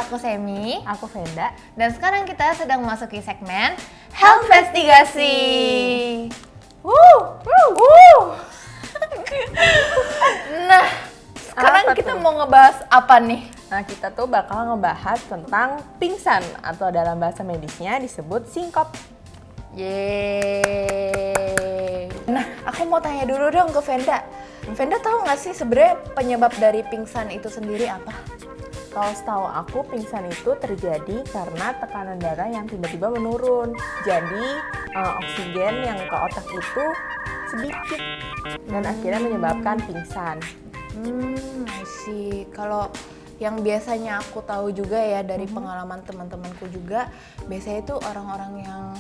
Aku Semi. Aku Venda. Dan sekarang kita sedang memasuki segmen Health Investigasi. Nah, sekarang Apa kita tuh? mau ngebahas apa nih? Nah, kita tuh bakal ngebahas tentang pingsan atau dalam bahasa medisnya disebut sinkop. Yeay. Nah, aku mau tanya dulu dong ke Venda. Venda tahu nggak sih sebenarnya penyebab dari pingsan itu sendiri apa? Kalau setahu aku, pingsan itu terjadi karena tekanan darah yang tiba-tiba menurun. Jadi, oksigen yang ke otak itu sedikit dan akhirnya menyebabkan pingsan. I see. Kalau yang biasanya aku tahu juga ya dari pengalaman teman-temanku juga, biasanya itu orang-orang yang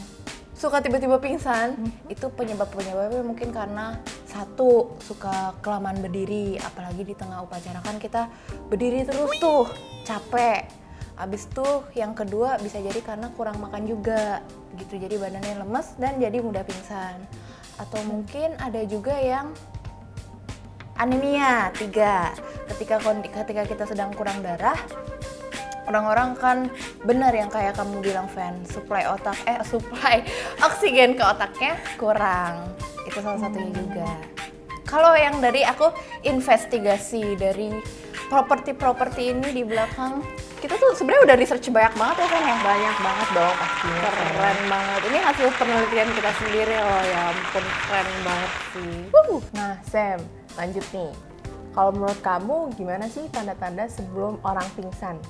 suka tiba-tiba pingsan, itu penyebabnya mungkin karena satu, suka kelamaan berdiri, apalagi di tengah upacara kan kita berdiri terus tuh, capek. Abis tuh yang kedua bisa jadi karena kurang makan juga gitu, jadi badannya lemes dan jadi mudah pingsan. Atau mungkin ada juga yang anemia, 3. Ketika kita sedang kurang darah, orang-orang kan benar yang kayak kamu bilang, Van, suplai oksigen ke otaknya kurang. Itu salah satunya juga. Kalau yang dari aku investigasi dari properti ini di belakang, kita tuh sebenarnya udah research banyak banget ya, Van ya? Banyak banget dong pastinya. Keren banget. Ini hasil penelitian kita sendiri loh, ya ampun, keren banget sih. Nah, Sam, lanjut nih. Kalau menurut kamu gimana sih tanda-tanda sebelum orang pingsan?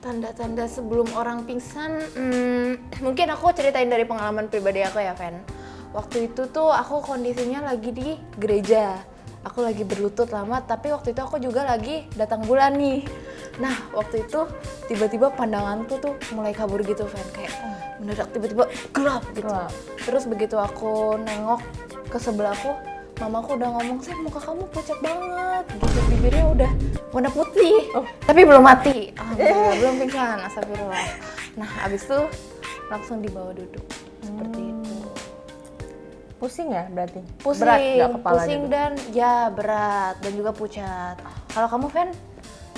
Tanda-tanda sebelum orang pingsan, mungkin aku ceritain dari pengalaman pribadi aku ya, Van. Waktu itu tuh aku kondisinya lagi di gereja. Aku lagi berlutut lama, tapi waktu itu aku juga lagi datang bulan nih. Nah, waktu itu tiba-tiba pandanganku tuh mulai kabur gitu, Van. Kayak mendadak tiba-tiba gelap gitu. Terus begitu aku nengok ke sebelahku, mamaku udah ngomong, "Sam, muka kamu pucat banget," gitu, bibirnya udah warna putih, tapi belum mati. Alhamdulillah, belum pingsan, astagfirullah. Nah, abis itu langsung dibawa duduk, seperti itu. Pusing ya berarti? Pusing, Berat nggak kepalanya pusing tuh? dan ya berat, dan juga pucat. Kalau kamu, Van?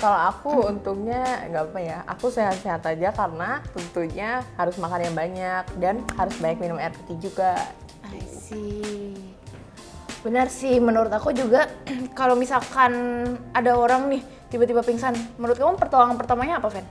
Kalau aku untungnya nggak apa ya, aku sehat-sehat aja karena tentunya harus makan yang banyak dan harus banyak minum air putih juga. I see. Benar sih, menurut aku juga kalau misalkan ada orang nih tiba-tiba pingsan, menurut kamu pertolongan pertamanya apa, Ven?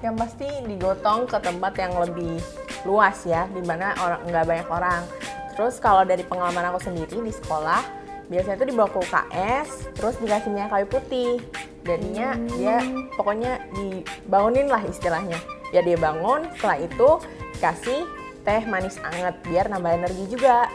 Yang pasti digotong ke tempat yang lebih luas ya, di mana nggak banyak orang. Terus kalau dari pengalaman aku sendiri di sekolah, biasanya itu dibawa ke UKS, terus dikasih minyak kayu putih. Jadinya dia pokoknya dibangunin lah istilahnya. Ya dia bangun, setelah itu dikasih teh manis anget biar nambah energi juga.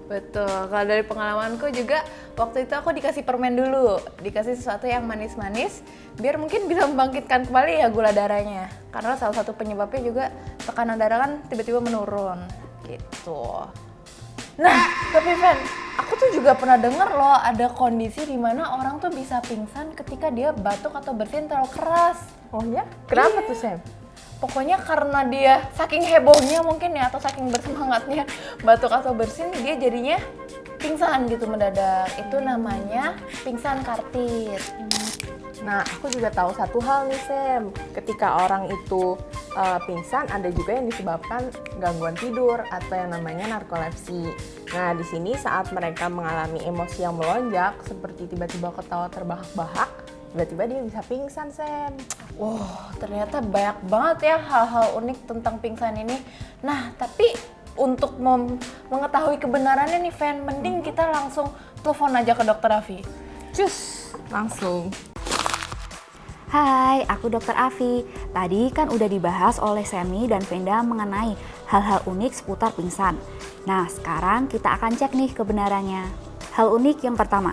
Betul, kalau dari pengalamanku juga waktu itu aku dikasih permen dulu, dikasih sesuatu yang manis-manis biar mungkin bisa membangkitkan kembali ya gula darahnya, karena salah satu penyebabnya juga tekanan darah kan tiba-tiba menurun gitu. Nah, tapi Ven, aku tuh juga pernah denger loh ada kondisi di mana orang tuh bisa pingsan ketika dia batuk atau bersin terlalu keras. Oh ya? Kenapa Iya. tuh, Sam? Pokoknya karena dia saking hebohnya mungkin ya, atau saking bersemangatnya batuk atau bersin, dia jadinya pingsan gitu mendadak. Itu namanya pingsan kartit. Nah, aku juga tahu satu hal nih, Sam. Ketika orang itu pingsan, ada juga yang disebabkan gangguan tidur atau yang namanya narkolepsi. Nah, di sini saat mereka mengalami emosi yang melonjak, seperti tiba-tiba ketawa terbahak-bahak, tiba-tiba dia bisa pingsan, Sam. Wow, ternyata banyak banget ya hal-hal unik tentang pingsan ini. Nah, tapi untuk mengetahui kebenarannya nih, Ven, mending kita langsung telepon aja ke Dokter Afi. Cus, langsung. Hai, aku Dokter Afi. Tadi kan udah dibahas oleh Semi dan Venda mengenai hal-hal unik seputar pingsan. Nah, sekarang kita akan cek nih kebenarannya. Hal unik yang pertama,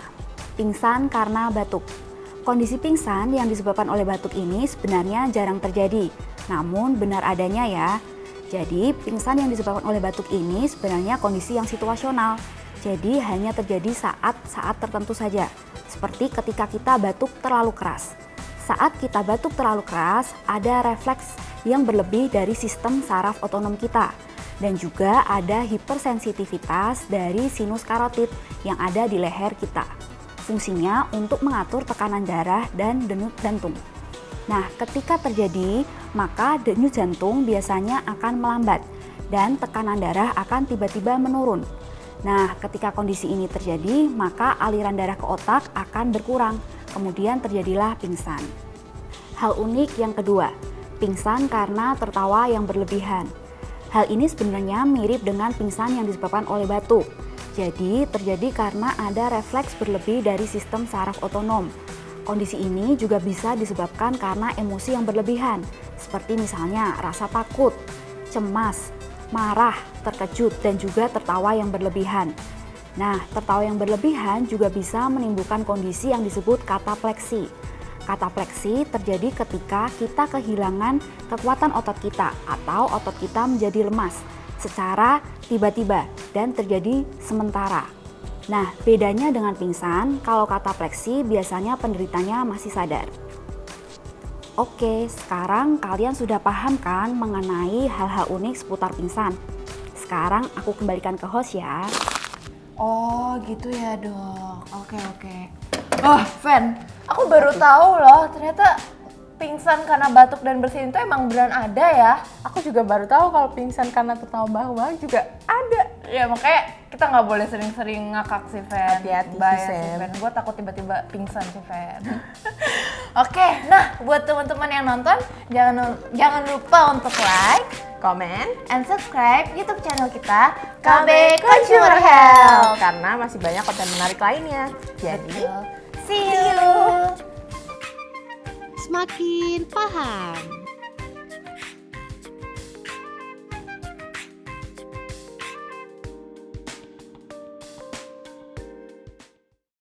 pingsan karena batuk. Kondisi pingsan yang disebabkan oleh batuk ini sebenarnya jarang terjadi, namun benar adanya ya. Jadi, pingsan yang disebabkan oleh batuk ini sebenarnya kondisi yang situasional. Jadi, hanya terjadi saat tertentu saja, seperti ketika kita batuk terlalu keras. Saat kita batuk terlalu keras, ada refleks yang berlebih dari sistem saraf otonom kita. Dan juga ada hipersensitivitas dari sinus karotid yang ada di leher kita. Fungsinya untuk mengatur tekanan darah dan denyut jantung. Nah, ketika terjadi, maka denyut jantung biasanya akan melambat dan tekanan darah akan tiba-tiba menurun. Nah, ketika kondisi ini terjadi, maka aliran darah ke otak akan berkurang, kemudian terjadilah pingsan. Hal unik yang kedua, pingsan karena tertawa yang berlebihan. Hal ini sebenarnya mirip dengan pingsan yang disebabkan oleh batuk. Jadi, terjadi karena ada refleks berlebih dari sistem saraf otonom. Kondisi ini juga bisa disebabkan karena emosi yang berlebihan, seperti misalnya rasa takut, cemas, marah, terkejut, dan juga tertawa yang berlebihan. Nah, tertawa yang berlebihan juga bisa menimbulkan kondisi yang disebut katapleksi. Katapleksi terjadi ketika kita kehilangan kekuatan otot kita atau otot kita menjadi lemas secara tiba-tiba dan terjadi sementara. Nah, bedanya dengan pingsan, kalau katapleksi biasanya penderitanya masih sadar. Oke, sekarang kalian sudah paham kan mengenai hal-hal unik seputar pingsan? Sekarang aku kembalikan ke host ya. Oh gitu ya dok, oke. Oh Fen, aku baru tahu loh ternyata pingsan karena batuk dan bersin itu emang beneran ada ya. Aku juga baru tahu kalau pingsan karena tertawa bahwa juga ada. Ya makanya kita nggak boleh sering-sering ngakak sih Fen. Hati-hati Bahaya sih, sih Fen. Fen, gue takut tiba-tiba pingsan sih Fen. Oke, nah buat teman-teman yang nonton jangan lupa untuk like, Komen and subscribe YouTube channel kita KB Consumer Health. karena masih banyak konten menarik lainnya. Jadi, See you. Semakin paham.